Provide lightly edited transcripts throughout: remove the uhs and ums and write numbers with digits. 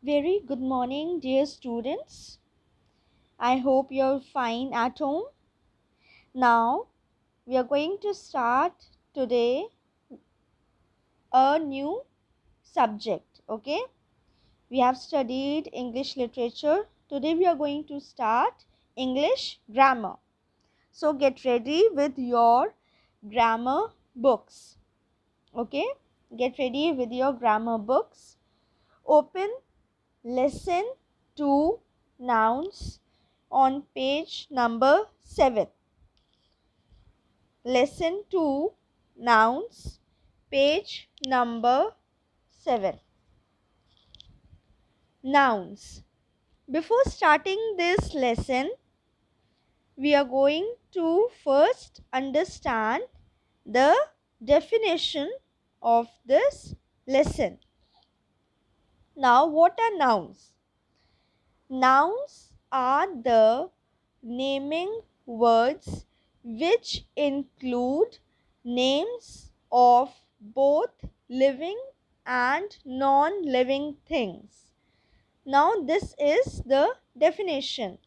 Very good morning, dear students. I hope you're fine at home. Now, we are going to start today a new subject. Okay, we have studied English literature. Today, we are going to start English grammar. So, get ready with your grammar books. Okay, get ready with your grammar books. Open lesson 2 nouns on page number 7. Lesson 2 nouns, page number 7. Nouns. Before starting this lesson, we are going to first understand the definition of this lesson. Now, what are nouns? Nouns are the naming words which include names of both living and non-living things. Now, this is the definition.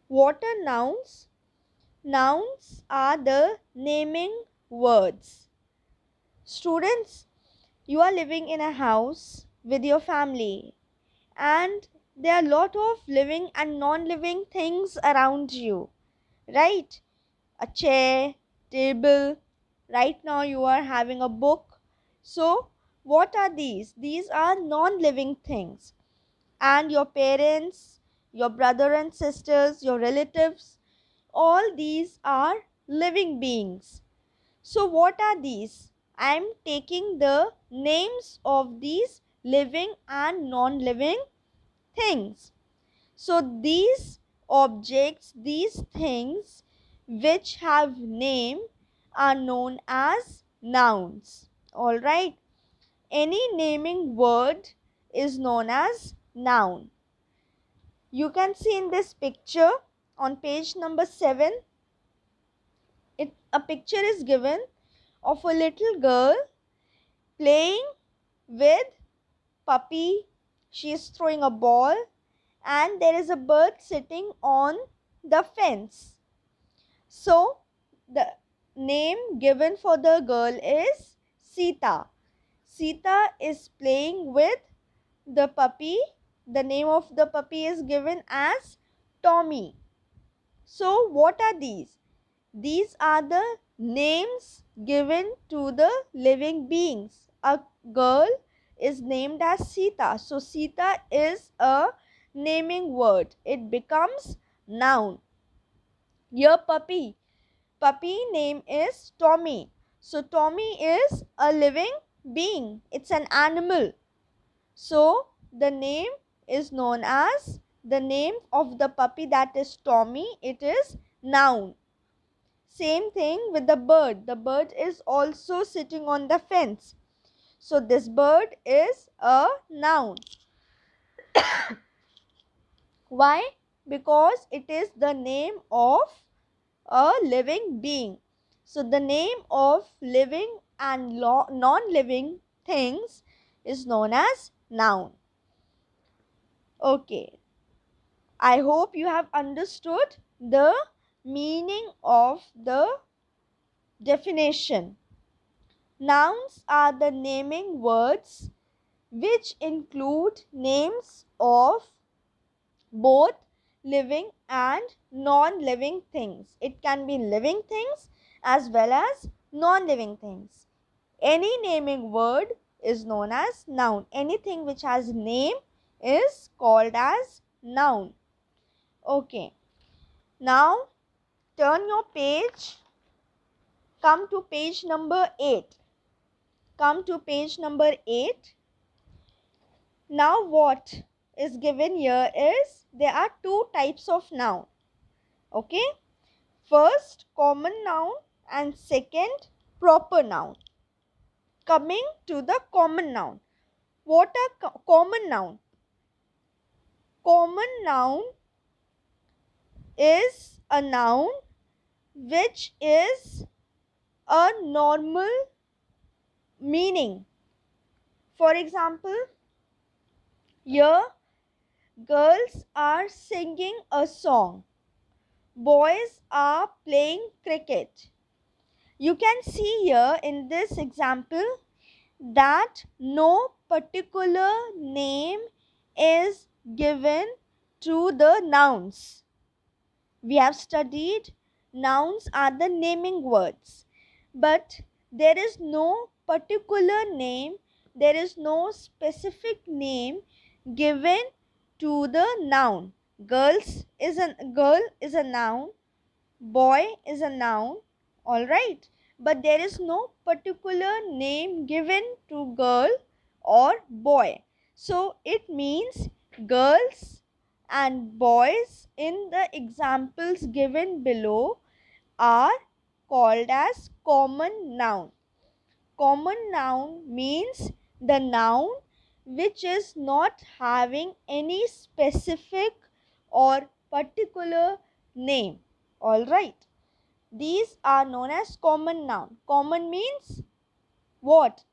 What are nouns? Nouns are the naming words. Students, you are living in a house with your family, and there are a lot of living and non-living things around you, right? A chair, table. Right now you are having a book. So what are these? These are non-living things. And your parents, your brother and sisters, your relatives, all these are living beings. So what are these? I am taking the names of these living and non-living things. So these objects, these things which have name are known as nouns. Alright. Any naming word is known as noun. You can see in this picture on page number 7, a picture is given of a little girl playing with puppy. She is throwing a ball and there is a bird sitting on the fence. So the name given for the girl is Sita. Sita is playing with the puppy. The name of the puppy is given as Tommy. So what are these? These are the names given to the living beings. A girl is named as Sita. So Sita is a naming word. It becomes noun. Your puppy. Puppy name is Tommy. So Tommy is a living being. It's an animal. So the name is known as the name of the puppy, that is Tommy. It is noun. Same thing with the bird. The bird is also sitting on the fence. So this bird is a noun. Why? Because it is the name of a living being. So the name of living and non-living things is known as noun. Okay. I hope you have understood the meaning of the definition. Nouns are the naming words which include names of both living and non-living things. It can be living things as well as non-living things. Any naming word is known as noun. Anything which has name is called as noun. Okay. Now turn your page. Come to page number 8. Come to page number 8. Now what is given here is there are two types of noun. Okay. First common noun and second proper noun. Coming to the common noun. What are common noun? Common noun is a noun which is a normal meaning. For example, Here, girls are singing a song. Boys are playing cricket. You can see here in this example that no particular name is given to the nouns. We have studied nouns are the naming words, but there is no particular name, there is no specific name given to the noun. Girl is a noun, boy is a noun, all right, but there is no particular name given to girl or boy. So it means girls and boys in the examples given below are called as common noun. Common noun means the noun which is not having any specific or particular name. All right. These are known as common noun. Common means what?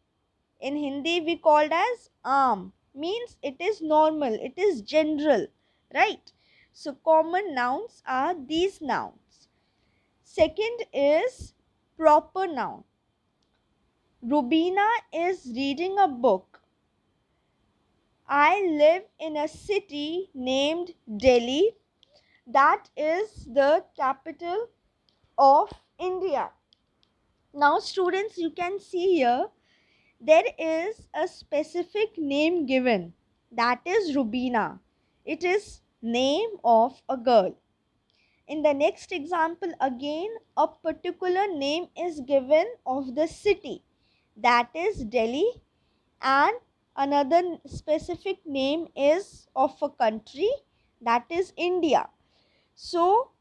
In Hindi we called as aam. Means it is normal, it is general, right? So common nouns are these nouns. Second is proper noun. Rubina is reading a book. I live in a city named Delhi. That is the capital of India. Now students, you can see here there is a specific name given, that is Rubina. It is name of a girl. In the next example again a particular name is given of the city, that is Delhi, and another specific name is of a country, that is India. So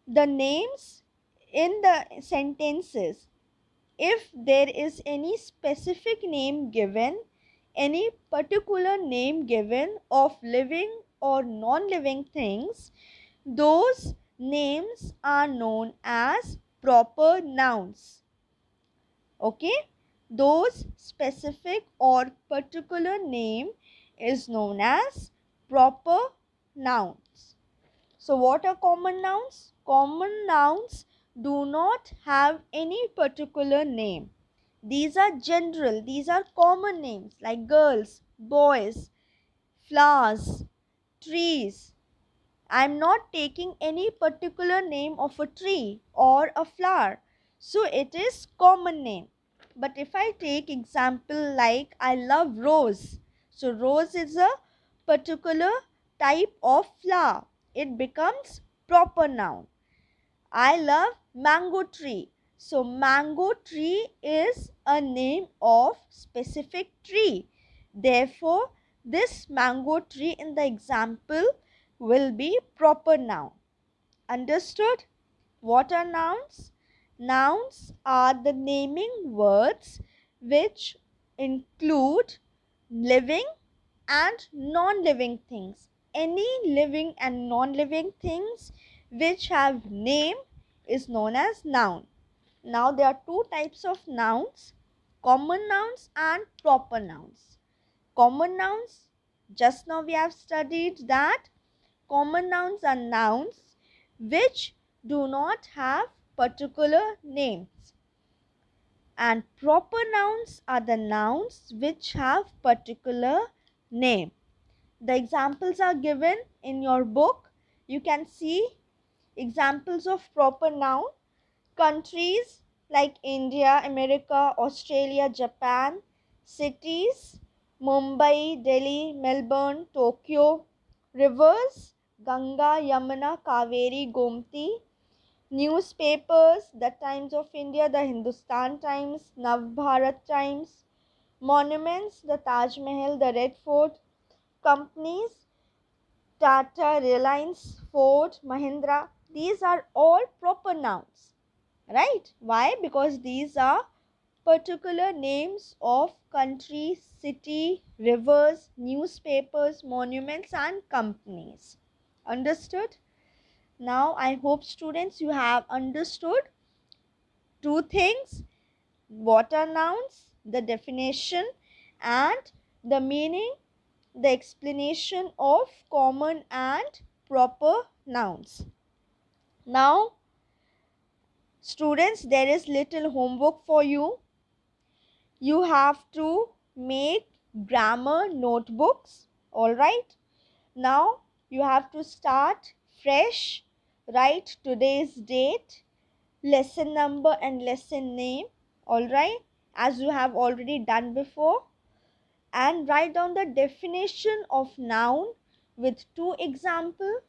the names in the sentences, if there is any specific name given, any particular name given of living or non-living things, those names are known as proper nouns. Okay, those specific or particular name is known as proper nouns. So what are common nouns? Common nouns do not have any particular name. These are general, these are common names like girls, boys, flowers, trees. I am not taking any particular name of a tree or a flower. So it is common name. But if I take example like I love rose. So rose is a particular type of flower. It becomes proper noun. I love mango tree. So mango tree is a name of specific tree. Therefore, this mango tree in the example will be proper noun. Understood? What are nouns? Nouns are the naming words which include living and non-living things. Any living and non-living things which have name is known as noun. Now there are two types of nouns, common nouns and proper nouns. Common nouns, just now we have studied that common nouns are nouns which do not have particular names, and proper nouns are the nouns which have particular name. The examples are given in your book. You can see examples of proper noun. Countries like India, America, Australia, Japan. Cities, Mumbai, Delhi, Melbourne, Tokyo. Rivers, Ganga, Yamuna, Kaveri, Gomti. Newspapers, The Times of India, The Hindustan Times, Navbharat Times. Monuments, the Taj Mahal, the Red Fort. Companies, Tata, Reliance, Ford, Mahindra. These are all proper nouns, right? Why? Because these are particular names of countries, city, rivers, newspapers, monuments and companies. Understood? Now I hope students you have understood two things. What are nouns, the definition and the meaning the explanation of common and proper nouns. Now, students, there is little homework for you. You have to make grammar notebooks. All right. Now, you have to start fresh. Write today's date, lesson number and lesson name. All right. As you have already done before. And write down the definition of noun with 2 examples,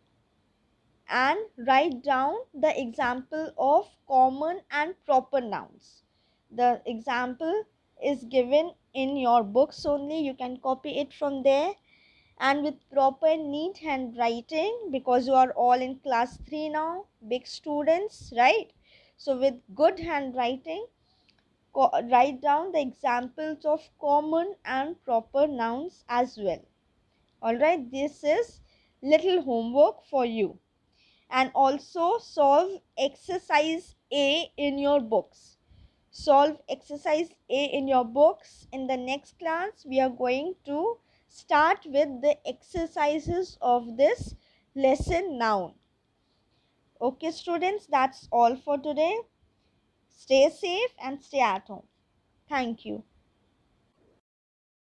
and write down the example of common and proper nouns. The example is given in your books only. You can copy it from there, and with proper and neat handwriting, because you are all in class 3 now, big students, right? So with good handwriting, write down the examples of common and proper nouns as well. All right, this is little homework for you. And also solve exercise A in your books. Solve exercise A in your books. In the next class, we are going to start with the exercises of this lesson noun. Okay, students, that's all for today. Stay safe and stay at home. Thank you.